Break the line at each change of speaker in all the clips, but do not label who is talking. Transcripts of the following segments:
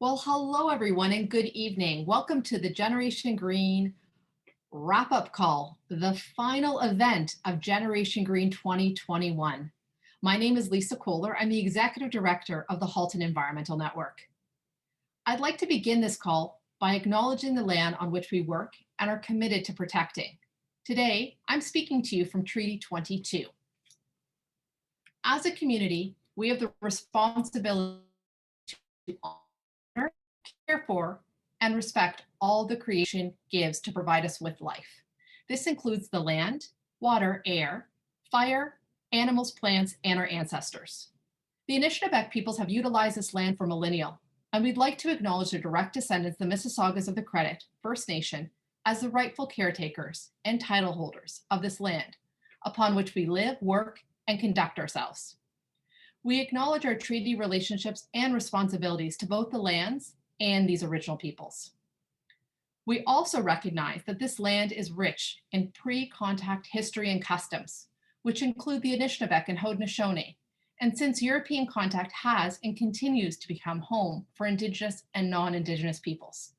Well, hello everyone and good evening. Welcome to the Generation Green wrap-up call, the final event of Generation Green 2021. My name is Lisa Kohler. I'm the Executive Director of the Halton Environmental Network. I'd like to begin this call by acknowledging the land on which we work and are committed to protecting. Today, I'm speaking to you from Treaty 22. As a community, we have the responsibility to honor, care for, and respect all the creation gives to provide us with life. This includes the land, water, air, fire, animals, plants, and our ancestors. The Anishinaabe peoples have utilized this land for millennia, and we'd like to acknowledge their direct descendants, the Mississaugas of the Credit First Nation, as the rightful caretakers and title holders of this land, upon which we live, work, and conduct ourselves. We acknowledge our treaty relationships and responsibilities to both the lands and these original peoples. We also recognize that this land is rich in pre-contact history and customs, which include the Anishinaabe and Haudenosaunee, and since European contact has and continues to become home for Indigenous and non-Indigenous peoples.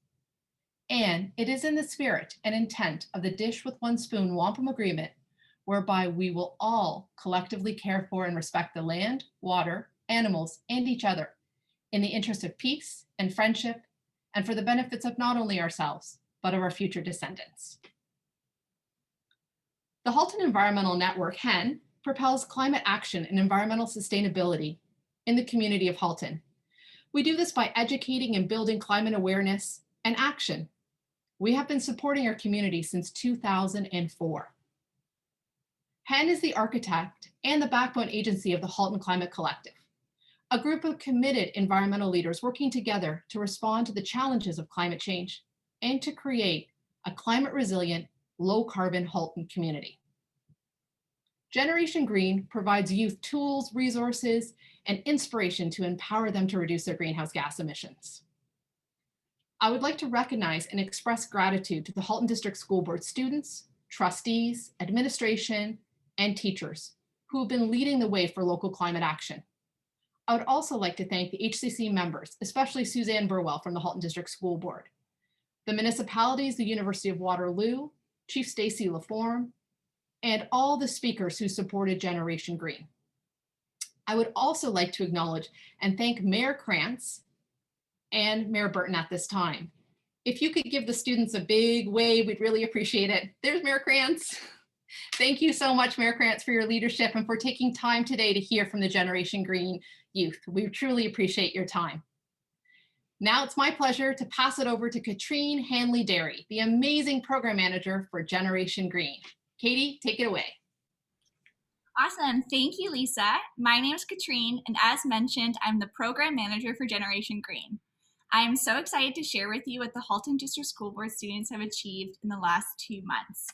And it is in the spirit and intent of the Dish with One Spoon Wampum Agreement, whereby we will all collectively care for and respect the land, water, animals, and each other in the interest of peace and friendship, and for the benefits of not only ourselves, but of our future descendants. The Halton Environmental Network, HEN, propels climate action and environmental sustainability in the community of Halton. We do this by educating and building climate awareness and action. We have been supporting our community since 2004. HEN is the architect and the backbone agency of the Halton Climate Collective, a group of committed environmental leaders working together to respond to the challenges of climate change and to create a climate resilient, low carbon Halton community. Generation Green provides youth tools, resources, and inspiration to empower them to reduce their greenhouse gas emissions. I would like to recognize and express gratitude to the Halton District School Board students, trustees, administration, and teachers who have been leading the way for local climate action. I would also like to thank the HCC members, especially Suzanne Burwell from the Halton District School Board, the municipalities, the University of Waterloo, Chief Stacy Laforme, and all the speakers who supported Generation Green. I would also like to acknowledge and thank Mayor Krantz and Mayor Burton at this time. If you could give the students a big wave, we'd really appreciate it. There's Mayor Krantz. Thank you so much, Mayor Krantz, for your leadership and for taking time today to hear from the Generation Green youth. We truly appreciate your time. Now it's my pleasure to pass it over to Katrine Hanley-Derry, the amazing program manager for Generation Green. Katie, take it away.
Awesome, thank you, Lisa. My name is Katrine, and as mentioned, I'm the program manager for Generation Green. I am so excited to share with you what the Halton District School Board students have achieved in the last 2 months.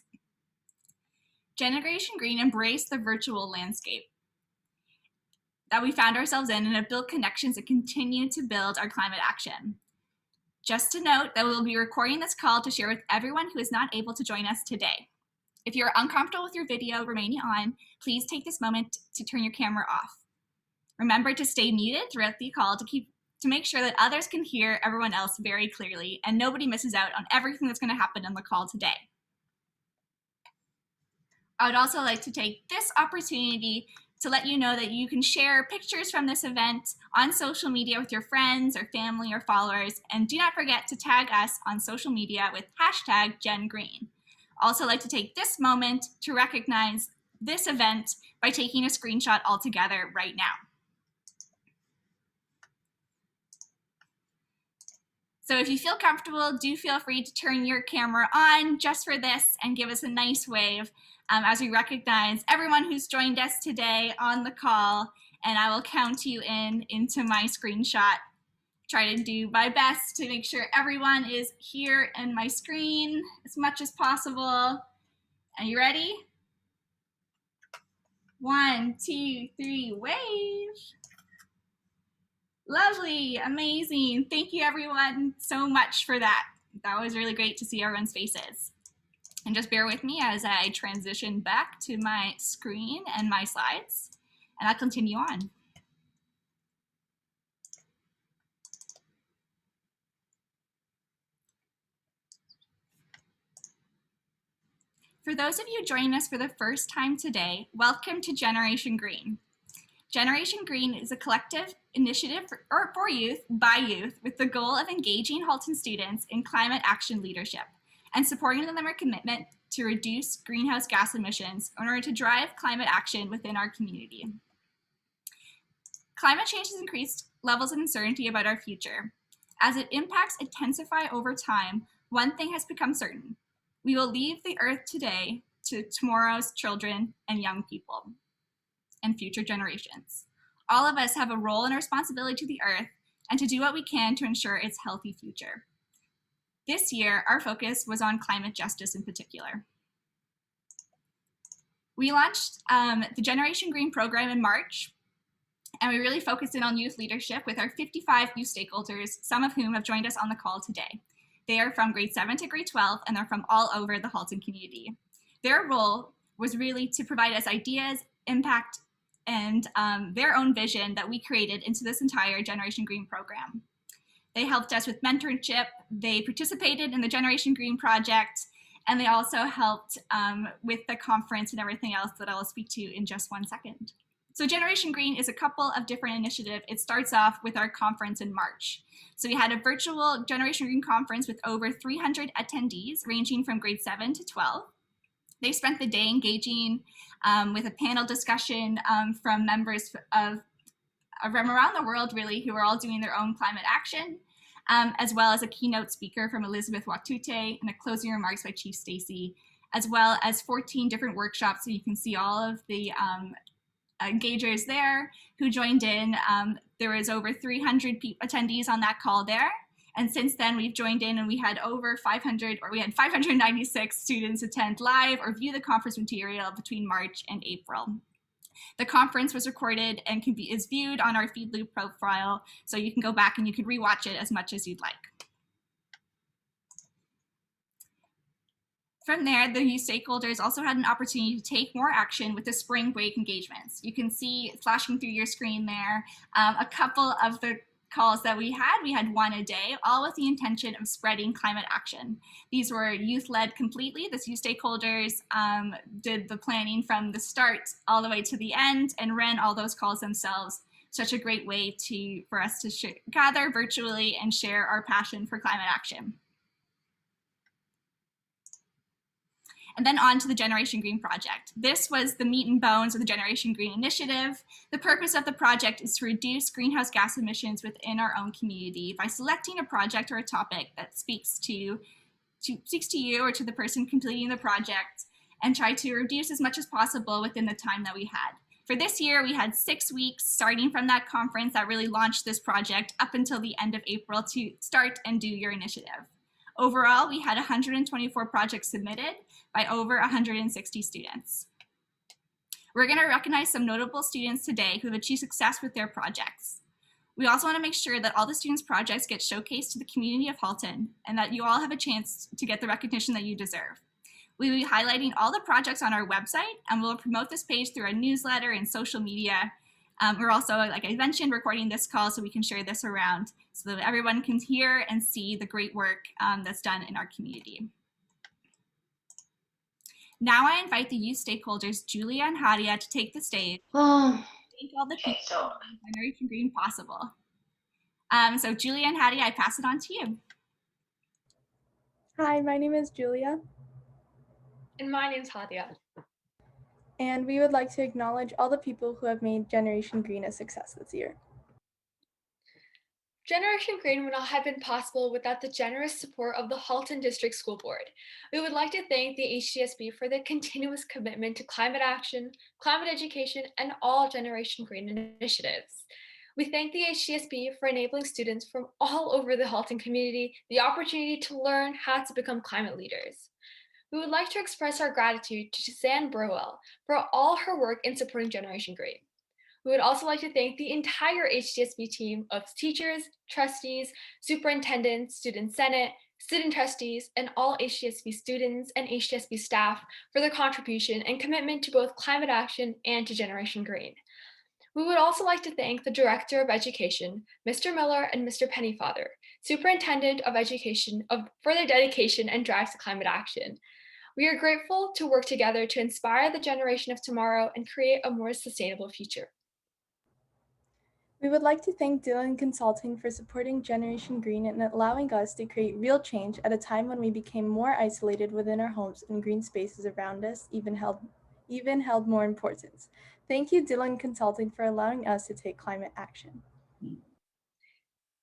Generation Green embraced the virtual landscape that we found ourselves in and have built connections that continue to build our climate action. Just to note that we will be recording this call to share with everyone who is not able to join us today. If you're uncomfortable with your video remaining on, please take this moment to turn your camera off. Remember to stay muted throughout the call to make sure that others can hear everyone else very clearly and nobody misses out on everything that's going to happen on the call today. I would also like to take this opportunity to let you know that you can share pictures from this event on social media with your friends or family or followers, and do not forget to tag us on social media with #GenGreen. Also like to take this moment to recognize this event by taking a screenshot all together right now. So if you feel comfortable, do feel free to turn your camera on just for this and give us a nice wave as we recognize everyone who's joined us today on the call, and I will count you into my screenshot. Try to do my best to make sure everyone is here in my screen as much as possible. Are you ready? 1, 2, 3, wave. Lovely, amazing. Thank you everyone so much for that. That was really great to see everyone's faces. And just bear with me as I transition back to my screen and my slides, and I'll continue on. For those of you joining us for the first time today, welcome to Generation Green. Generation Green is a collective initiative for youth, by youth, with the goal of engaging Halton students in climate action leadership and supporting them in their commitment to reduce greenhouse gas emissions in order to drive climate action within our community. Climate change has increased levels of uncertainty about our future. As its impacts intensify over time, one thing has become certain: we will leave the earth today to tomorrow's children and young people and future generations. All of us have a role and responsibility to the earth and to do what we can to ensure its healthy future. This year, our focus was on climate justice in particular. We launched the Generation Green program in March, and we really focused in on youth leadership with our 55 youth stakeholders, some of whom have joined us on the call today. They are from grade 7 to grade 12, and they're from all over the Halton community. Their role was really to provide us ideas, impact, and their own vision that we created into this entire Generation Green program. They helped us with mentorship, they participated in the Generation Green project, and they also helped with the conference and everything else that I'll speak to in just one second. So Generation Green is a couple of different initiatives. It starts off with our conference in March. So we had a virtual Generation Green conference with over 300 attendees ranging from grade 7 to 12. They spent the day engaging with a panel discussion from members from around the world, really, who are all doing their own climate action, as well as a keynote speaker from Elizabeth Watute and a closing remarks by Chief Stacy, as well as 14 different workshops. So you can see all of the engagers there who joined in. There was over 300 attendees on that call there. And since then, we've joined in and we had over 596 students attend live or view the conference material between March and April. The conference was recorded and is viewed on our Feedloop profile, so you can go back and you can rewatch it as much as you'd like. From there, the youth stakeholders also had an opportunity to take more action with the spring break engagements. You can see flashing through your screen there a couple of the calls that we had one a day, all with the intention of spreading climate action. These were youth-led completely. The youth stakeholders did the planning from the start all the way to the end and ran all those calls themselves. Such a great way for us to gather virtually and share our passion for climate action. And then on to the Generation Green project. This was the meat and bones of the Generation Green initiative. The purpose of the project is to reduce greenhouse gas emissions within our own community by selecting a project or a topic that speaks to you or to the person completing the project, and try to reduce as much as possible within the time that we had. For this year, we had 6 weeks starting from that conference that really launched this project up until the end of April to start and do your initiative. Overall, we had 124 projects submitted by over 160 students. We're going to recognize some notable students today who have achieved success with their projects. We also want to make sure that all the students' projects get showcased to the community of Halton and that you all have a chance to get the recognition that you deserve. We will be highlighting all the projects on our website, and we'll promote this page through our newsletter and social media. We're also, like I mentioned, recording this call so we can share this around so that everyone can hear and see the great work that's done in our community. Now I invite the youth stakeholders, Julia and Hadia, to take the stage. Thank all the people who made Generation Green possible. So Julia and Hadia, I pass it on to you.
Hi, my name is Julia.
And my name's Hadia.
And we would like to acknowledge all the people who have made Generation Green a success this year.
Generation Green would not have been possible without the generous support of the Halton District School Board. We would like to thank the HDSB for their continuous commitment to climate action, climate education, and all Generation Green initiatives. We thank the HDSB for enabling students from all over the Halton community the opportunity to learn how to become climate leaders. We would like to express our gratitude to Suzanne Burwell for all her work in supporting Generation Green. We would also like to thank the entire HDSB team of teachers, trustees, superintendents, student senate, student trustees, and all HDSB students and HDSB staff for their contribution and commitment to both climate action and to Generation Green. We would also like to thank the Director of Education, Mr. Miller and Mr. Pennyfather, Superintendent of Education, for their dedication and drive to climate action. We are grateful to work together to inspire the generation of tomorrow and create a more sustainable future.
We would like to thank Dylan Consulting for supporting Generation Green and allowing us to create real change at a time when we became more isolated within our homes and green spaces around us even held more importance. Thank you, Dylan Consulting, for allowing us to take climate action.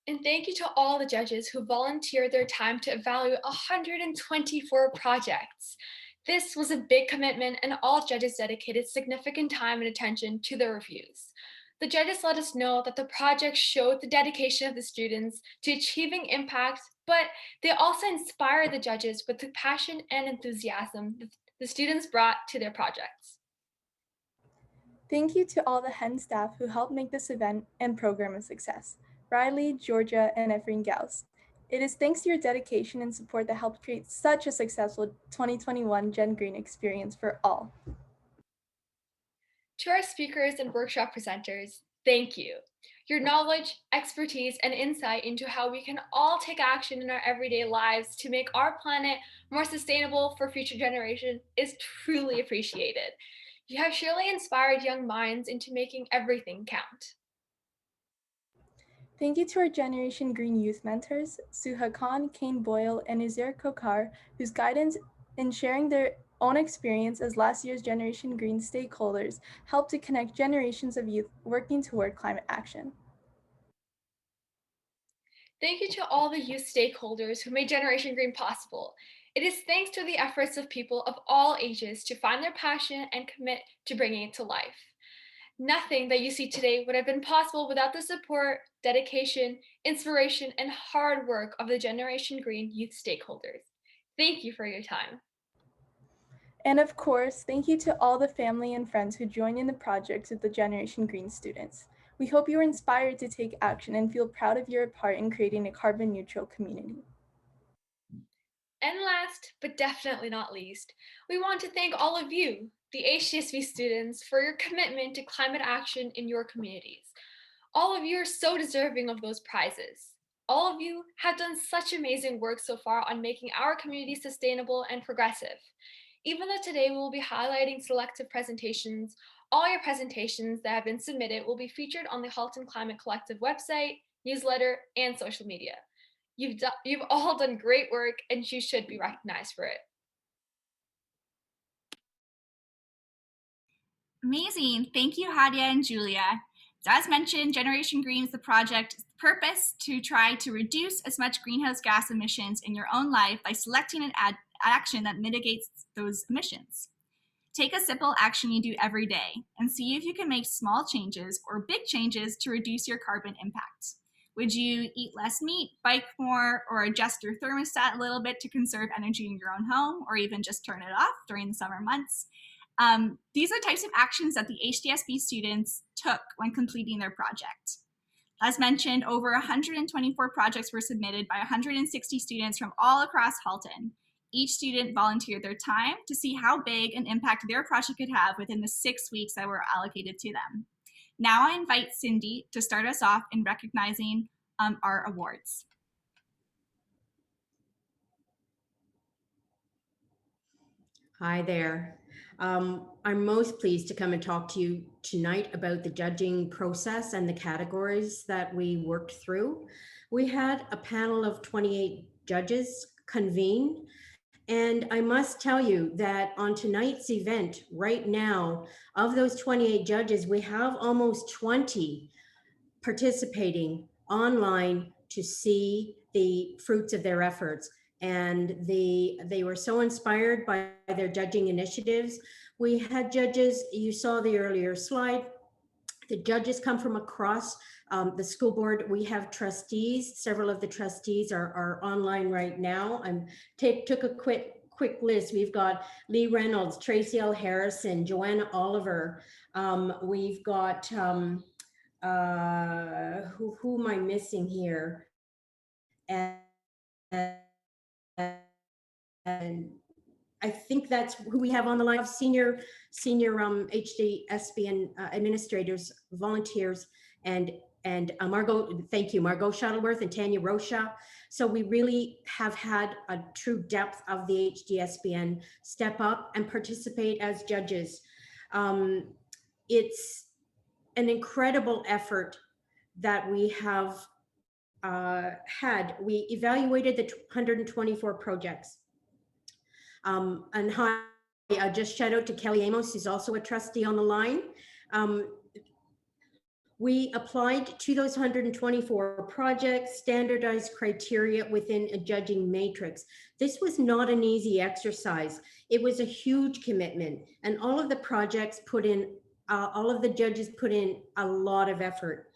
And thank you to all the judges who volunteered their time to evaluate 124 projects. This was a big commitment, and all judges dedicated significant time and attention to their reviews. The judges let us know that the project showed the dedication of the students to achieving impact, but they also inspired the judges with the passion and enthusiasm that the students brought to their projects.
Thank you to all the HEN staff who helped make this event and program a success. Riley, Georgia, and Efrain Gauss. It is thanks to your dedication and support that helped create such a successful 2021 Gen Green experience for all.
To our speakers and workshop presenters, thank you. Your knowledge, expertise, and insight into how we can all take action in our everyday lives to make our planet more sustainable for future generations is truly appreciated. You have surely inspired young minds into making everything count.
Thank you to our Generation Green youth mentors, Suha Khan, Kane Boyle, and Uzair Kokar, whose guidance in sharing their own experience as last year's Generation Green stakeholders helped to connect generations of youth working toward climate action.
Thank you to all the youth stakeholders who made Generation Green possible. It is thanks to the efforts of people of all ages to find their passion and commit to bringing it to life. Nothing that you see today would have been possible without the support, dedication, inspiration, and hard work of the Generation Green youth stakeholders. Thank you for your time.
And of course, thank you to all the family and friends who joined in the project with the Generation Green students. We hope you are inspired to take action and feel proud of your part in creating a carbon neutral community.
And last, but definitely not least, we want to thank all of you, the HDSB students, for your commitment to climate action in your communities. All of you are so deserving of those prizes. All of you have done such amazing work so far on making our community sustainable and progressive. Even though today we will be highlighting selective presentations, all your presentations that have been submitted will be featured on the Halton Climate Collective website, newsletter, and social media. You've all done great work, and you should be recognized for it.
Amazing. Thank you, Hadia and Julia. So as mentioned, Generation Green is the project's purpose to try to reduce as much greenhouse gas emissions in your own life by selecting an action that mitigates those emissions. Take a simple action you do every day and see if you can make small changes or big changes to reduce your carbon impact. Would you eat less meat, bike more, or adjust your thermostat a little bit to conserve energy in your own home, or even just turn it off during the summer months? These are types of actions that the HDSB students took when completing their project. As mentioned, over 124 projects were submitted by 160 students from all across Halton. Each student volunteered their time to see how big an impact their project could have within the 6 weeks that were allocated to them. Now I invite Cindy to start us off in recognizing our awards.
Hi there. I'm most pleased to come and talk to you tonight about the judging process and the categories that we worked through. We had a panel of 28 judges convene, and I must tell you that on tonight's event right now, of those 28 judges, we have almost 20 participating online to see the fruits of their efforts. And they were so inspired by their judging initiatives. We had judges, you saw the earlier slide, the judges come from across the school board. We have trustees. Several of the trustees are online right now. I took a quick list. We've got Lee Reynolds, Tracy L. Harrison, Joanna Oliver. We've got, who am I missing here? And I think that's who we have on the line of senior HDSB and administrators, volunteers, and and Margot, thank you, Margot Shuttleworth and Tanya Rocha. So we really have had a true depth of the HDSBN step up and participate as judges. It's an incredible effort that we have had. We evaluated the 124 projects. And hi, just shout out to Kelly Amos, who's also a trustee on the line. We applied to those 124 projects, standardized criteria within a judging matrix. This was not an easy exercise. It was a huge commitment, and all of the projects put in, all of the judges put in a lot of effort.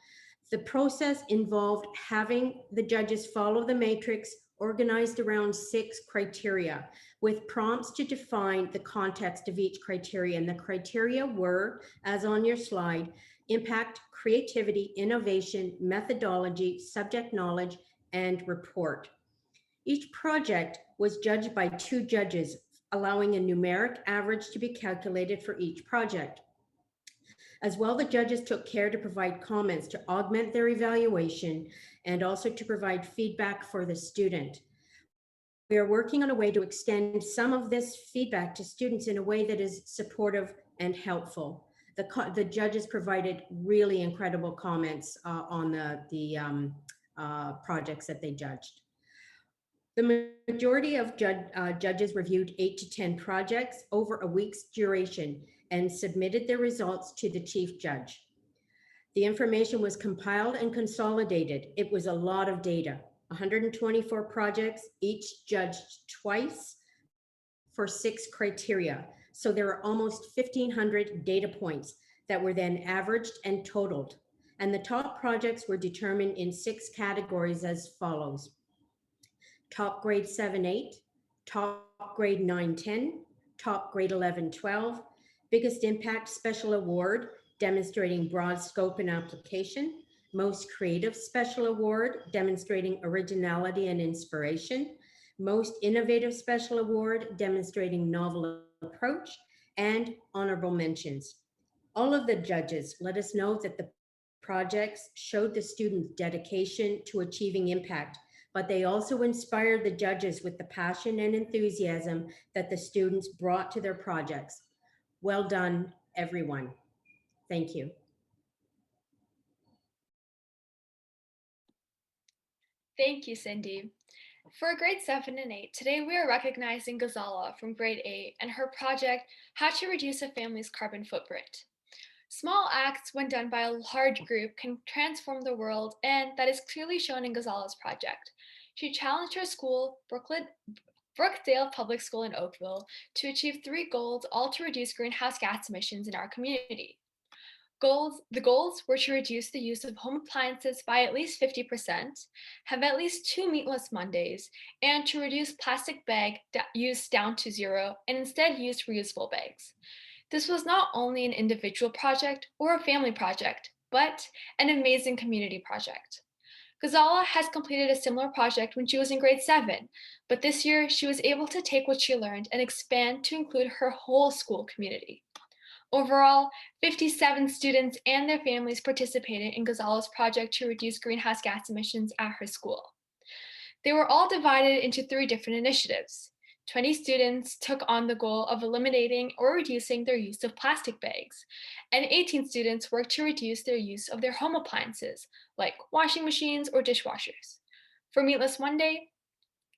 The process involved having the judges follow the matrix organized around 6 criteria with prompts to define the context of each criteria. And the criteria were, as on your slide, impact, creativity, innovation, methodology, subject knowledge, and report. Each project was judged by 2 judges, allowing a numeric average to be calculated for each project. As well, the judges took care to provide comments to augment their evaluation and also to provide feedback for the student. We are working on a way to extend some of this feedback to students in a way that is supportive and helpful. The judges provided really incredible comments on the projects that they judged. The majority of judges reviewed 8 to 10 projects over a week's duration and submitted their results to the chief judge. The information was compiled and consolidated. It was a lot of data. 124 projects, each judged twice for 6 criteria. So there are almost 1,500 data points that were then averaged and totaled. And the top projects were determined in 6 categories as follows: top grade 7-8, top grade 9-10, top grade 11-12, biggest impact special award demonstrating broad scope and application, most creative special award demonstrating originality and inspiration, most innovative special award demonstrating novel approach, and honorable mentions. All of the judges let us know that the projects showed the students' dedication to achieving impact, but they also inspired the judges with the passion and enthusiasm that the students brought to their projects. Well done, everyone. Thank you.
Thank you, Cindy. For grade 7 and 8, today we are recognizing Ghazala from grade 8 and her project, How to Reduce a Family's Carbon Footprint. Small acts, when done by a large group, can transform the world, and that is clearly shown in Ghazala's project. She challenged her school, Brookdale Public School in Oakville, to achieve 3 goals, all to reduce greenhouse gas emissions in our community. The goals were to reduce the use of home appliances by at least 50%, have at least 2 meatless Mondays, and to reduce plastic bag use down to 0 and instead use reusable bags. This was not only an individual project or a family project, but an amazing community project. Ghazala has completed a similar project when she was in grade 7, but this year she was able to take what she learned and expand to include her whole school community. Overall, 57 students and their families participated in Ghazala's project to reduce greenhouse gas emissions at her school. They were all divided into 3 different initiatives. 20 students took on the goal of eliminating or reducing their use of plastic bags, and 18 students worked to reduce their use of their home appliances, like washing machines or dishwashers. For Meatless Monday,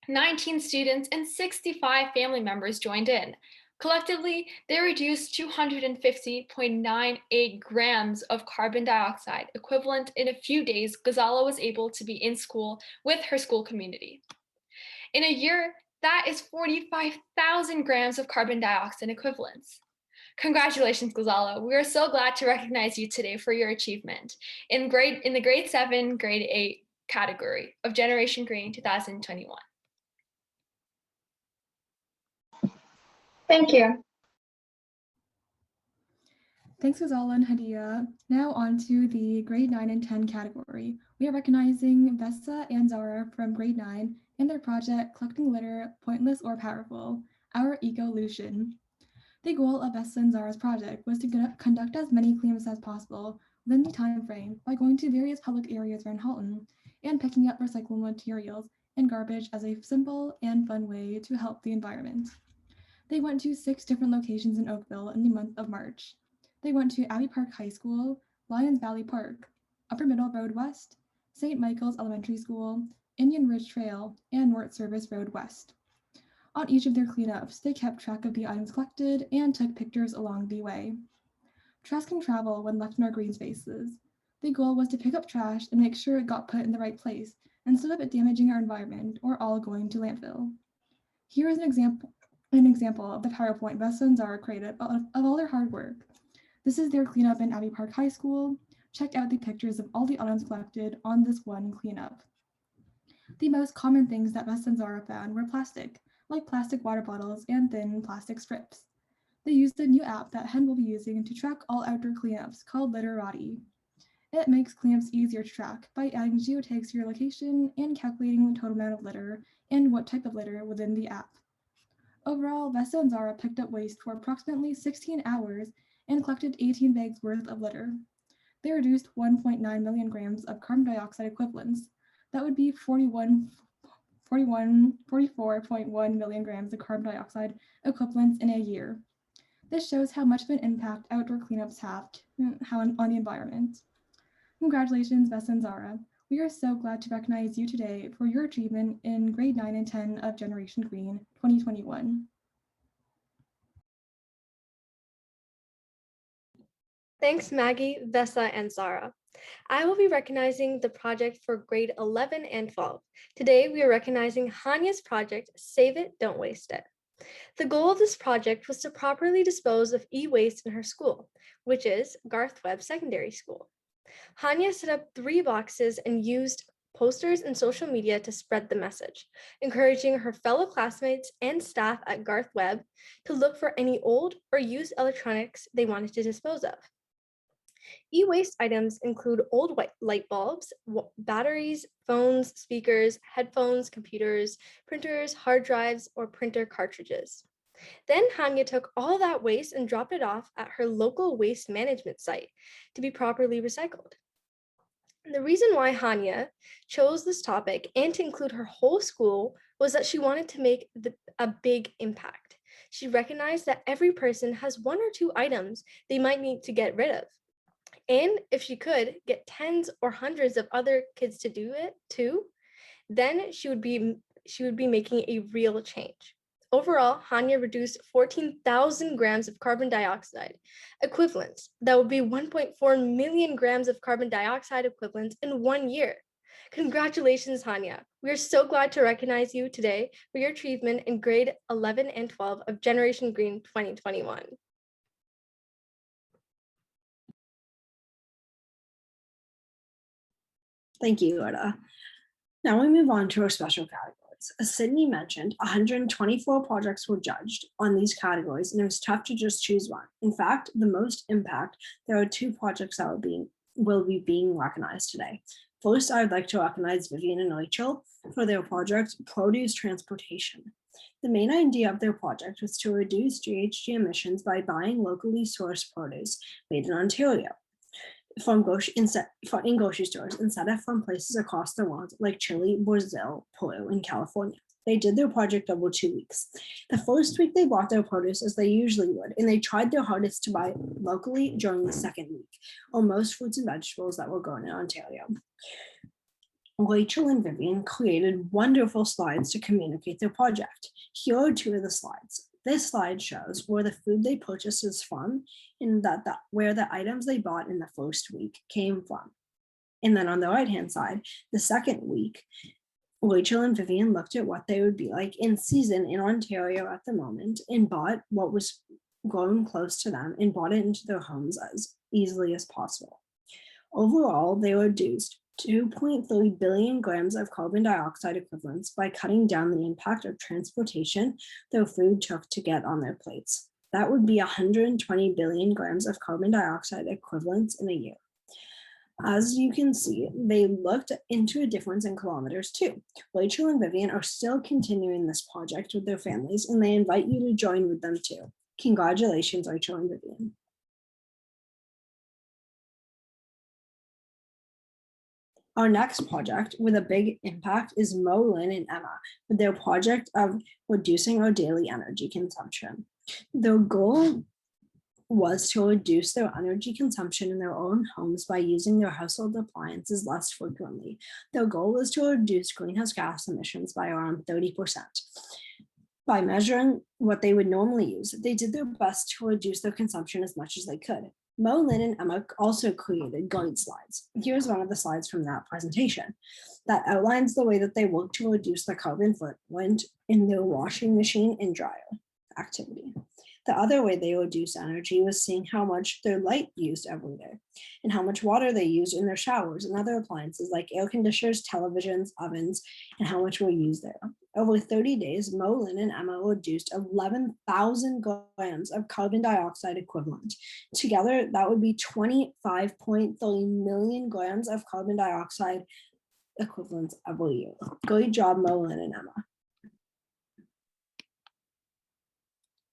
19 students and 65 family members joined in. Collectively, they reduced 250.98 grams of carbon dioxide, equivalent in a few days Ghazala was able to be in school with her school community. In a year, that is 45,000 grams of carbon dioxide equivalents. Congratulations, Ghazala. We are so glad to recognize you today for your achievement in the grade 7, grade 8 category of Generation Green 2021.
Thank you.
Thanks, Ghazala and Hadia. Now on to the grade 9 and 10 category. We are recognizing Vesta and Zara from grade 9 and their project, Collecting Litter, Pointless or Powerful, Our Ecolution. The goal of Vesta and Zara's project was to conduct as many cleanups as possible within the time frame by going to various public areas around Halton and picking up recyclable materials and garbage as a simple and fun way to help the environment. They went to 6 different locations in Oakville in the month of March. They went to Abbey Park High School, Lyons Valley Park, Upper Middle Road West, St. Michael's Elementary School, Indian Ridge Trail, and North Service Road West. On each of their cleanups, they kept track of the items collected and took pictures along the way. Trash can travel when left in our green spaces. The goal was to pick up trash and make sure it got put in the right place instead of it damaging our environment or all going to landfill. Here is an example of the PowerPoint Vesta and Zara created of all their hard work. This is their cleanup in Abbey Park High School. Check out the pictures of all the items collected on this one cleanup. The most common things that Vesta and Zara found were plastic, like plastic water bottles and thin plastic strips. They used a new app that Hen will be using to track all outdoor cleanups called Litterati. It makes cleanups easier to track by adding geotags to your location and calculating the total amount of litter and what type of litter within the app. Overall, Vesta and Zara picked up waste for approximately 16 hours and collected 18 bags worth of litter. They reduced 1.9 million grams of carbon dioxide equivalents. That would be 44.1 million grams of carbon dioxide equivalents in a year. This shows how much of an impact outdoor cleanups have on the environment. Congratulations, Vesta and Zara. We are so glad to recognize you today for your achievement in grade 9 and 10 of Generation Green 2021.
Thanks, Maggie, Vesta, and Zara. I will be recognizing the project for grade 11 and 12. Today, we are recognizing Hanya's project, Save It, Don't Waste It. The goal of this project was to properly dispose of e-waste in her school, which is Garth Webb Secondary School. Hanya set up 3 boxes and used posters and social media to spread the message, encouraging her fellow classmates and staff at Garth Webb to look for any old or used electronics they wanted to dispose of. E-waste items include old light bulbs, batteries, phones, speakers, headphones, computers, printers, hard drives, or printer cartridges. Then Hanya took all that waste and dropped it off at her local waste management site to be properly recycled. The reason why Hanya chose this topic and to include her whole school was that she wanted to make a big impact. She recognized that every person has 1 or 2 items they might need to get rid of. And if she could get tens or hundreds of other kids to do it too, then she would be making a real change. Overall, Hanya reduced 14,000 grams of carbon dioxide equivalents. That would be 1.4 million grams of carbon dioxide equivalents in 1 year. Congratulations, Hanya. We are so glad to recognize you today for your achievement in grade 11 and 12 of Generation Green 2021.
Thank you, Oda. Now we move on to our special categories. As Sydney mentioned, 124 projects were judged on these categories, and it was tough to just choose one. In fact, the most impact, there are 2 projects that will be being recognized today. First, I would like to recognize Vivian and Rachel for their project, Produce Transportation. The main idea of their project was to reduce GHG emissions by buying locally sourced produce made in Ontario in grocery stores instead of from places across the world like Chile, Brazil, Peru, and California. They did their project over 2 weeks. The first week they bought their produce as they usually would, and they tried their hardest to buy locally during the second week, on most fruits and vegetables that were grown in Ontario. Rachel and Vivian created wonderful slides to communicate their project. Here are 2 of the slides. This slide shows where the food they purchased is from and where the items they bought in the first week came from. And then on the right-hand side, the second week, Rachel and Vivian looked at what they would be like in season in Ontario at the moment and bought what was grown close to them and brought it into their homes as easily as possible. Overall, they reduced 2.3 billion grams of carbon dioxide equivalents by cutting down the impact of transportation their food took to get on their plates. That would be 120 billion grams of carbon dioxide equivalents in a year. As you can see, they looked into a difference in kilometers too. Rachel and Vivian are still continuing this project with their families, and they invite you to join with them too. Congratulations, Rachel and Vivian. Our next project with a big impact is Mo, Lynn, and Emma with their project of reducing our daily energy consumption. Their goal was to reduce their energy consumption in their own homes by using their household appliances less frequently. Their goal was to reduce greenhouse gas emissions by around 30%. By measuring what they would normally use, they did their best to reduce their consumption as much as they could. Mo, Lynn, and Emma also created guide slides. Here's one of the slides from that presentation that outlines the way that they work to reduce the carbon footprint in their washing machine and dryer activity. The other way they reduce energy was seeing how much their light used every day and how much water they used in their showers and other appliances like air conditioners, televisions, ovens, and how much were used there. Over 30 days, Mo, Lynn, and Emma reduced 11,000 grams of carbon dioxide equivalent. Together, that would be 25.3 million grams of carbon dioxide equivalents every year. Great job, Mo, Lynn, and Emma.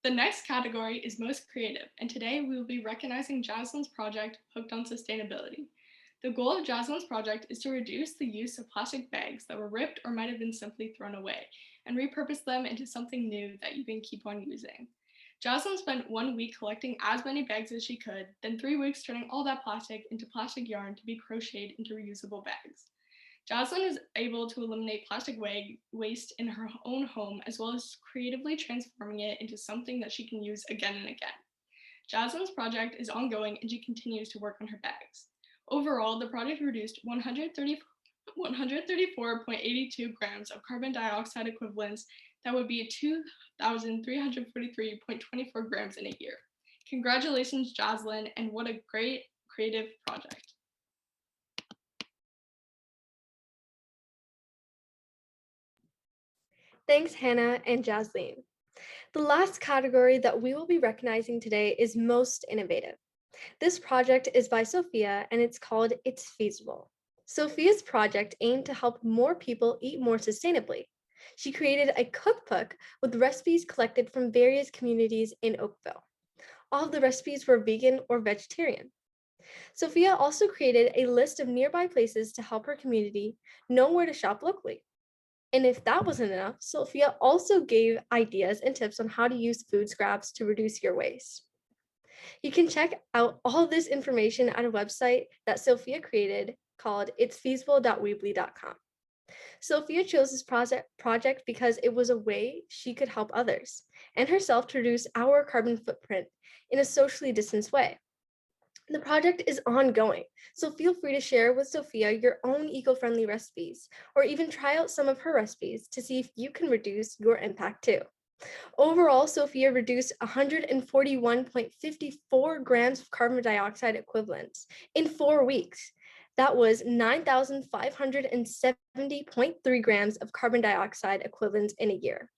The next category is most creative, and today we will be recognizing Jaslyn's project, Hooked on Sustainability. The goal of Jaslyn's project is to reduce the use of plastic bags that were ripped or might have been simply thrown away, and repurpose them into something new that you can keep on using. Jaslyn spent 1 week collecting as many bags as she could, then 3 weeks turning all that plastic into plastic yarn to be crocheted into reusable bags. Jaslyn is able to eliminate plastic waste in her own home, as well as creatively transforming it into something that she can use again and again. Jaslyn's project is ongoing and she continues to work on her bags. Overall, the project reduced 134.82 grams of carbon dioxide equivalents. That would be 2,343.24 grams in a year. Congratulations, Jaslyn, and what a great creative project.
Thanks, Hannah and Jaslyn. The last category that we will be recognizing today is most innovative. This project is by Sophia and it's called It's Feasible. Sophia's project aimed to help more people eat more sustainably. She created a cookbook with recipes collected from various communities in Oakville. All of the recipes were vegan or vegetarian. Sophia also created a list of nearby places to help her community know where to shop locally. And if that wasn't enough, Sophia also gave ideas and tips on how to use food scraps to reduce your waste. You can check out all this information at a website that Sophia created called itsfeasible.weebly.com. Sophia chose this project because it was a way she could help others and herself to reduce our carbon footprint in a socially distanced way. The project is ongoing, so feel free to share with Sophia your own eco-friendly recipes, or even try out some of her recipes to see if you can reduce your impact too. Overall, Sophia reduced 141.54 grams of carbon dioxide equivalents in 4 weeks. That was 9,570.3 grams of carbon dioxide equivalents in a year.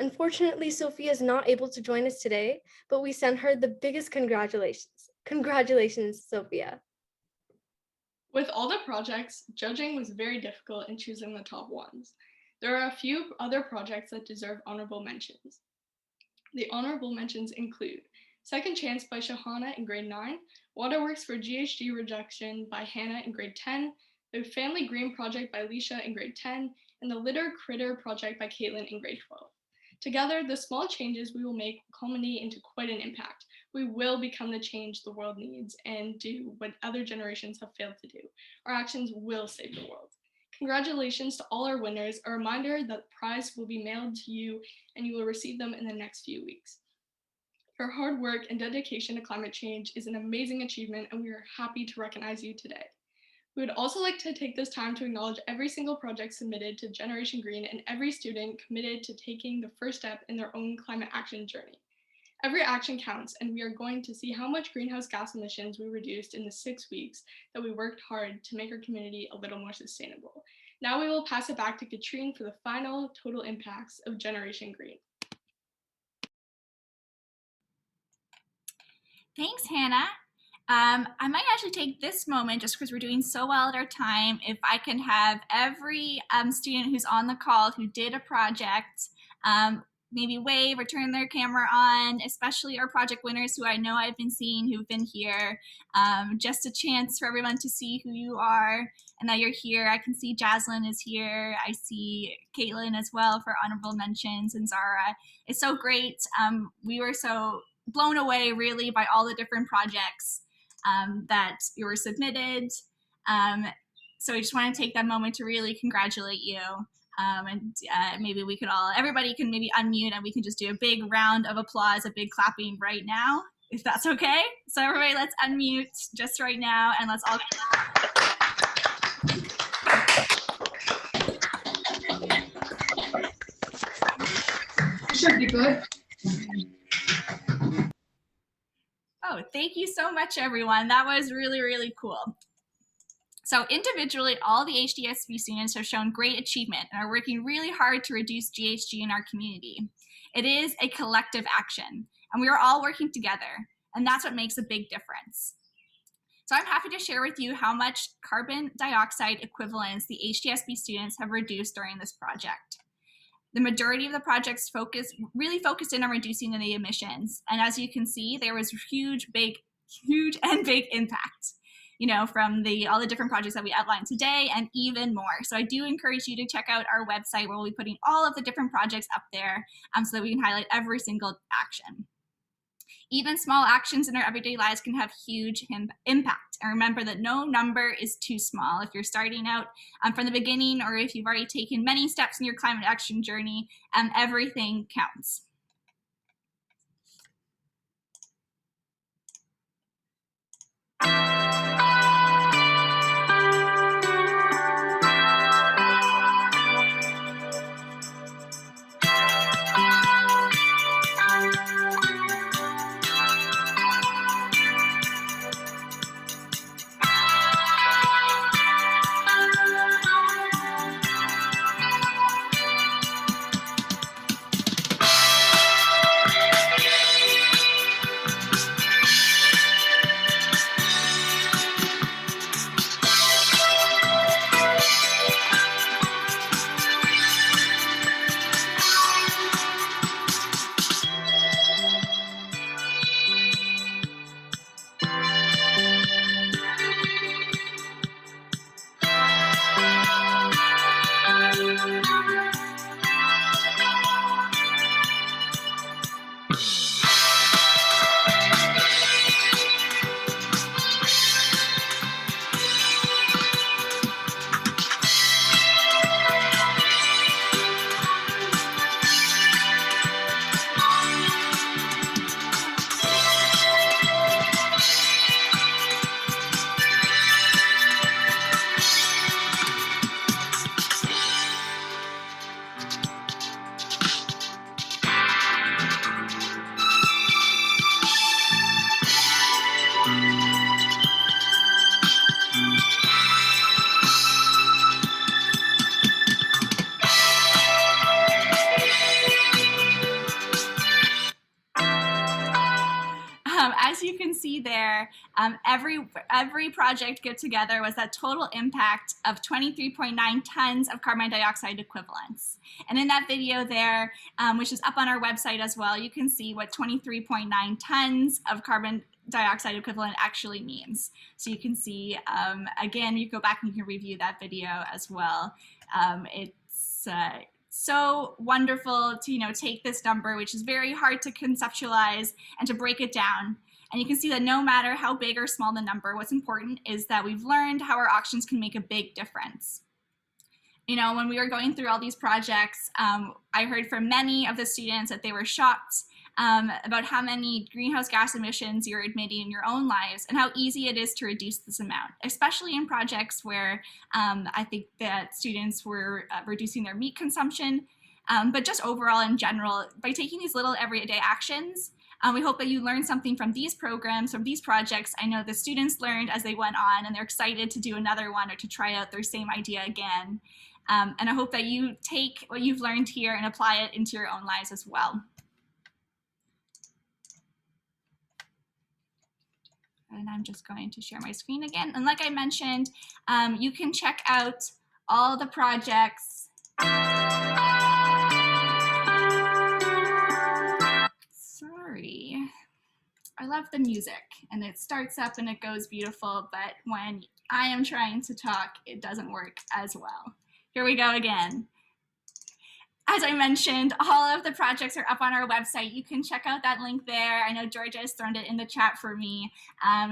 Unfortunately, Sophia is not able to join us today, but we send her the biggest congratulations. Congratulations, Sophia.
With all the projects, judging was very difficult in choosing the top ones. There are a few other projects that deserve honorable mentions. The honorable mentions include Second Chance by Shahana in grade 9, Waterworks for GHG Reduction by Hannah in grade 10, the Family Green Project by Alicia in grade 10, and the Litter Critter Project by Caitlin in grade 12. Together, the small changes we will make will culminate into quite an impact. We will become the change the world needs and do what other generations have failed to do. Our actions will save the world. Congratulations to all our winners. A reminder that the prize will be mailed to you and you will receive them in the next few weeks. Your hard work and dedication to climate change is an amazing achievement, and we are happy to recognize you today. We would also like to take this time to acknowledge every single project submitted to Generation Green and every student committed to taking the first step in their own climate action journey. Every action counts, and we are going to see how much greenhouse gas emissions we reduced in the 6 weeks that we worked hard to make our community a little more sustainable. Now we will pass it back to Katrine for the final total impacts of Generation Green.
Thanks, Hannah. I might actually take this moment, just because we're doing so well at our time, if I can have every student who's on the call who did a project maybe wave or turn their camera on, especially our project winners who I know I've been seeing who've been here. Just a chance for everyone to see who you are and that you're here. I can see Jaslyn is here. I see Caitlin as well for honorable mentions, and Zara. It's so great. We were so blown away really by all the different projects that you were submitted. So I just want to take that moment to really congratulate you. And maybe we could everybody can maybe unmute and we can just do a big round of applause, a big clapping right now, if that's okay. So everybody, let's unmute just right now and let's all.
Should be good.
Oh, thank you so much, everyone. That was really, really cool. So individually, all the HDSB students have shown great achievement and are working really hard to reduce GHG in our community. It is a collective action, and we are all working together, and that's what makes a big difference. So I'm happy to share with you how much carbon dioxide equivalents the HDSB students have reduced during this project. The majority of the projects really focused in on reducing the emissions, and as you can see, there was huge and big impact, you know, from all the different projects that we outlined today and even more. So I do encourage you to check out our website where we'll be putting all of the different projects up there so that we can highlight every single action. Even small actions in our everyday lives can have huge impact. And remember that no number is too small. If you're starting out from the beginning, or if you've already taken many steps in your climate action journey, everything counts. As you can see there, every project get together was that total impact of 23.9 tons of carbon dioxide equivalents. And in that video there, which is up on our website as well, you can see what 23.9 tons of carbon dioxide equivalent actually means. So you can see, again, you go back and you can review that video as well. It's so wonderful to take this number, which is very hard to conceptualize, and to break it down. And you can see that no matter how big or small the number, what's important is that we've learned how our actions can make a big difference. When we were going through all these projects, I heard from many of the students that they were shocked about how many greenhouse gas emissions you're emitting in your own lives and how easy it is to reduce this amount, especially in projects where I think that students were reducing their meat consumption, but just overall in general, by taking these little everyday actions. We hope that you learned something from these programs, from these projects. I know the students learned as they went on, and they're excited to do another one or to try out their same idea again. And I hope that you take what you've learned here and apply it into your own lives as well. And I'm just going to share my screen again. And like I mentioned, you can check out all the projects. Sorry, I love the music, and it starts up and it goes beautiful, but when I am trying to talk, it doesn't work as well. Here we go again. As I mentioned, all of the projects are up on our website. You can check out that link there. I know Georgia has thrown it in the chat for me.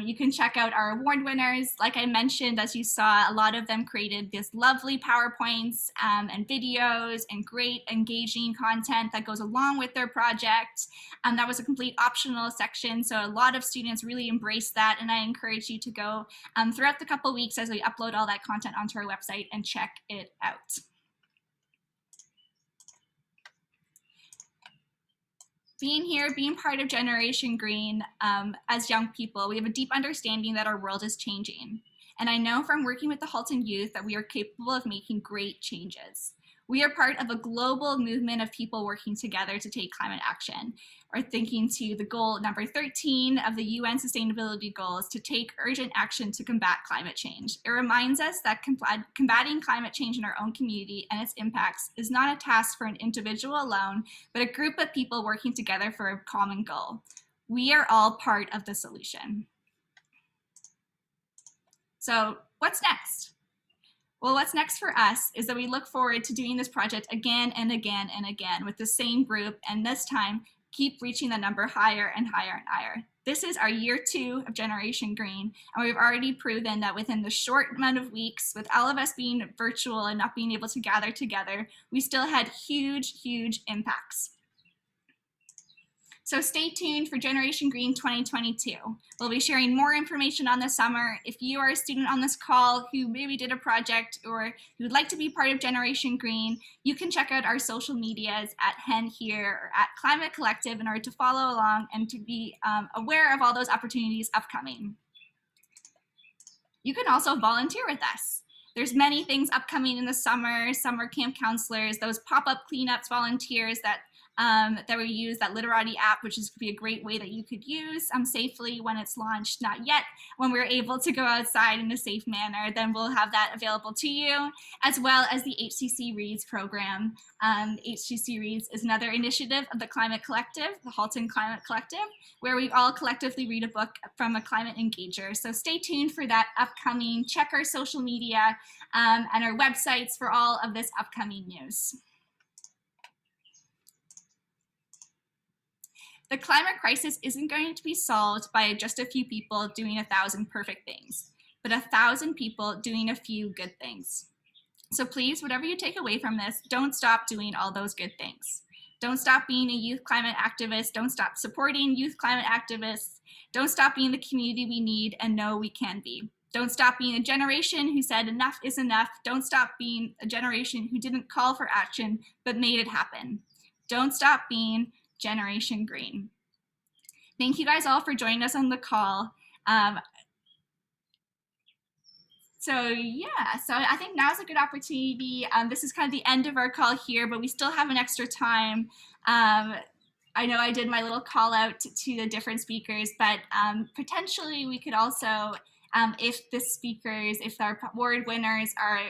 You can check out our award winners. Like I mentioned, as you saw, a lot of them created this lovely PowerPoints and videos and great engaging content that goes along with their project. That was a complete optional section, so a lot of students really embraced that, and I encourage you to go throughout the couple weeks as we upload all that content onto our website and check it out. Being here, being part of Generation Green, as young people, we have a deep understanding that our world is changing. And I know from working with the Halton youth that we are capable of making great changes. We are part of a global movement of people working together to take climate action, or thinking to the goal number 13 of the UN Sustainability Goals to take urgent action to combat climate change. It reminds us that combating climate change in our own community and its impacts is not a task for an individual alone, but a group of people working together for a common goal. We are all part of the solution. So what's next? Well, what's next for us is that we look forward to doing this project again and again and again with the same group, and this time keep reaching the number higher and higher and higher. This is our year 2 of Generation Green, and we've already proven that within the short amount of weeks, with all of us being virtual and not being able to gather together, we still had huge, huge impacts. So stay tuned for Generation Green 2022. We'll be sharing more information on this summer. If you are a student on this call who maybe did a project or who would like to be part of Generation Green, you can check out our social medias at Hen here or at Climate Collective in order to follow along and to be aware of all those opportunities upcoming. You can also volunteer with us. There's many things upcoming in the summer camp counselors, those pop-up cleanups volunteers that we use, that Literati app, which could be a great way that you could use safely when it's launched. Not yet. When we're able to go outside in a safe manner, then we'll have that available to you, as well as the HCC Reads program. HCC Reads is another initiative of the Climate Collective, the Halton Climate Collective, where we all collectively read a book from a climate engager. So stay tuned for that upcoming. Check our social media and our websites for all of this upcoming news. The climate crisis isn't going to be solved by just a few people doing 1,000 perfect things, but 1,000 people doing a few good things. So please, whatever you take away from this, don't stop doing all those good things. Don't stop being a youth climate activist. Don't stop supporting youth climate activists. Don't stop being the community we need and know we can be. Don't stop being a generation who said enough is enough. Don't stop being a generation who didn't call for action, but made it happen. Don't stop being Generation Green. Thank you guys all for joining us on the call. So I think now's a good opportunity. This is kind of the end of our call here, but we still have an extra time. I know I did my little call out to the different speakers, but potentially we could also, if our award winners are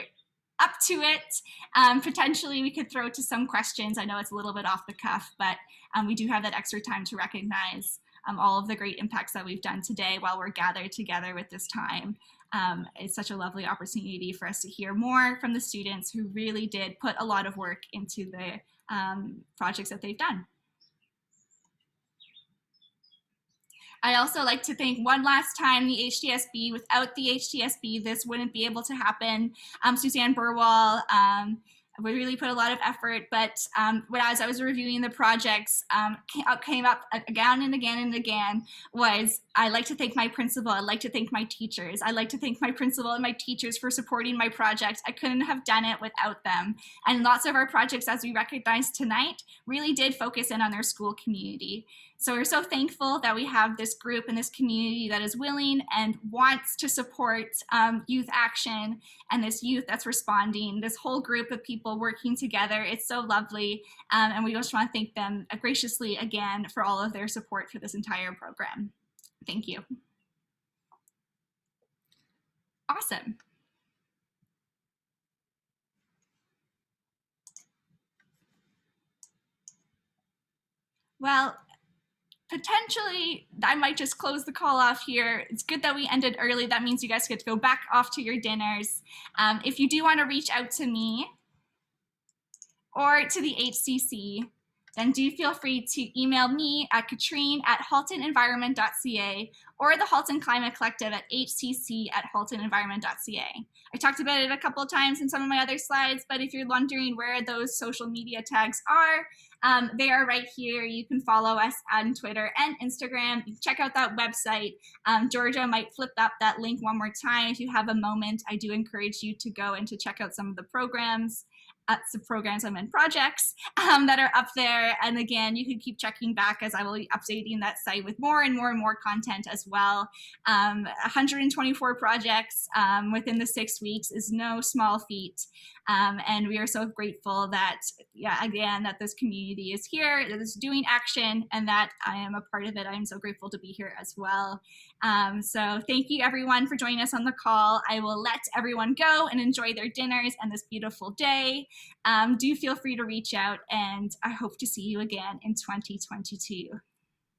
up to it, potentially we could throw to some questions. I know it's a little bit off the cuff, but we do have that extra time to recognize all of the great impacts that we've done today while we're gathered together with this time. It's such a lovely opportunity for us to hear more from the students who really did put a lot of work into the projects that they've done. I also like to thank one last time the HDSB. Without the HDSB, this wouldn't be able to happen. Suzanne Burwell, we really put a lot of effort, but as I was reviewing the projects, came up again and again and again was, I'd like to thank my principal, I'd like to thank my teachers, I'd like to thank my principal and my teachers for supporting my project. I couldn't have done it without them. And lots of our projects, as we recognized tonight, really did focus in on their school community. So we're so thankful that we have this group and this community that is willing and wants to support youth action and this youth that's responding, this whole group of people working together. It's so lovely. And we just want to thank them graciously again for all of their support for this entire program. Thank you. Awesome. Well, potentially, I might just close the call off here. It's good that we ended early. That means you guys get to go back off to your dinners. If you do want to reach out to me or to the HCC, then do feel free to email me at katrine@haltonenvironment.ca or the Halton Climate Collective at hcc@haltonenvironment.ca. I talked about it a couple of times in some of my other slides, but if you're wondering where those social media tags are, they are right here. You can follow us on Twitter and Instagram. You can check out that website. Georgia might flip up that link one more time. If you have a moment, I do encourage you to go and to check out some of the programs. Projects that are up there. And again, you can keep checking back as I will be updating that site with more and more content as well. 124 projects within the 6 weeks is no small feat. And we are so grateful that, again, that this community is here, that is doing action, and that I am a part of it. I'm so grateful to be here as well. So thank you everyone for joining us on the call. I will let everyone go and enjoy their dinners and this beautiful day. Do feel free to reach out, and I hope to see you again in 2022.